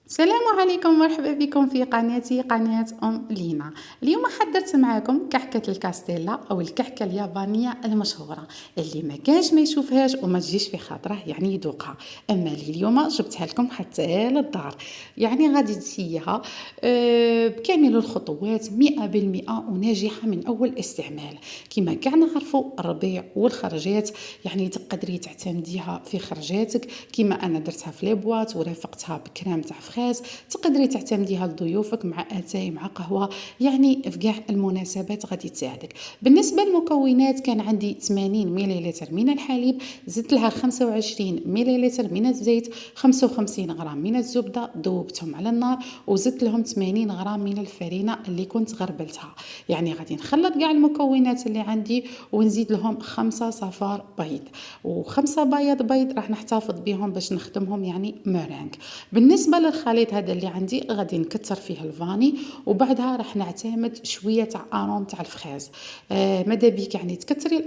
السلام عليكم، مرحبا بكم في قناتي قناة لينا. اليوم حضرت معاكم كحكة الكاستيلا او الكحكة اليابانية المشهورة اللي ما كانش ما يشوفهاش وما تجيش في خاطره يعني يذوقها. اما لي اليوم جبتها لكم حتى للدار، يعني غادي تسيها بكامل الخطوات 100% وناجحة من اول استعمال. كما كاع نعرفوا الربيع والخرجات، يعني تقدري تعتمديها في خرجاتك كما انا درتها في ليبوات ورافقتها بكريم تاع فخاز. تقدري تعتمديها لضيوفك مع اتاي مع قهوه، يعني في كاع المناسبات غادي تساعدك. بالنسبه للمكونات كان عندي 80 مليلتر من الحليب، زدت لها 25 مليلتر من الزيت، 55 غرام من الزبده، ذوبتهم على النار وزدت لهم 80 غرام من الفرينه اللي كنت غربلتها. يعني غادي نخلط كاع المكونات اللي عندي ونزيد لهم 5 صفار بيض و5 بيض راح نحتفظ بهم باش نخدمهم يعني مورينغ. بالنسبه للخليط هذا اللي عندي غادي نكثر فيه الفاني، وبعدها راح نعتمد شويه تاع اروم تاع الفخاز. ماذا بيك يعني تكثري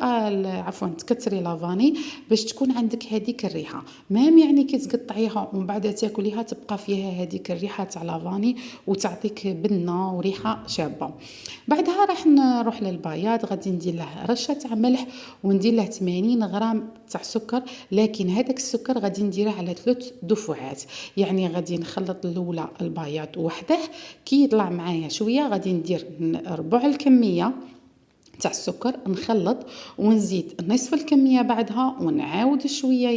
تكثري لافاني باش تكون عندك هذيك الريحه، مام يعني كي تقطعيها ومن بعد تاكليها تبقى فيها هذيك الريحه تاع لافاني وتعطيك بنه وريحه شابه. بعدها راح نروح للبياض، غادي ندير له رشه تاع ملح وندير له 80 غرام تاع سكر، لكن هذاك السكر غادي نديره على 3 دفعات. يعني غادي نخلط الاولى البياض وحده، كي يطلع معايا شويه غادي ندير ربع الكميه تاع السكر، نخلط ونزيد نصف الكميه بعدها ونعاود شويه،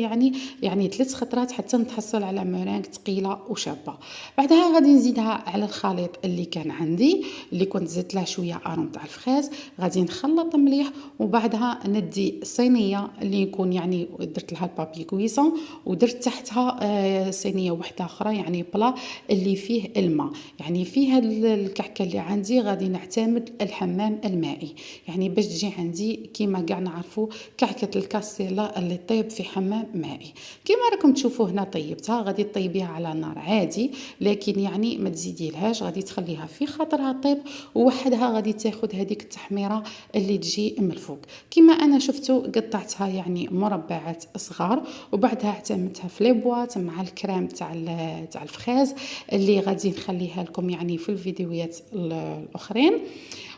يعني 3 خطرات حتى نتحصل على مورينغ ثقيله وشابه. بعدها غادي نزيدها على الخليط اللي كان عندي اللي كنت زدت له شويه ارون تاع الفخاز، غادي نخلط مليح وبعدها ندي صينيه اللي يكون يعني درت لها البابي كويسون ودرت تحتها صينيه واحده اخرى يعني بلا اللي فيه الماء. يعني فيها الكعكه اللي عندي غادي نعتمد الحمام المائي، يعني باش تجي عندي كيما كاع نعرفوا كعكه الكاستيلا اللي طيب في حمام مائي. كيما راكم تشوفوا هنا طيبتها، غادي تطيبيها على نار عادي، لكن يعني ما تزيدي لهاش، غادي تخليها في خاطرها طيب ووحدها غادي تاخذ هذيك التحميره اللي تجي من الفوق. كيما انا شفتوا قطعتها يعني مربعات صغار وبعدها اعتمدتها في ليبوات مع الكريم تاع الفخاز اللي غادي نخليها لكم يعني في الفيديوهات الاخرين.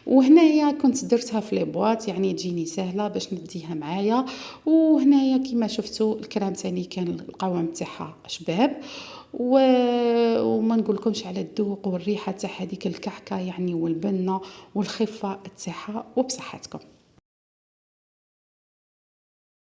وهنايا كنت درتها في لي بواط يعني تجيني سهله باش نديها معايا. وهنايا كما شفتوا الكريم تاني كان القوام تاعها شباب وما نقولكمش على الذوق والريحه تاع هذيك الكحكه يعني والبنه والخفه تاعها. وبصحتكم.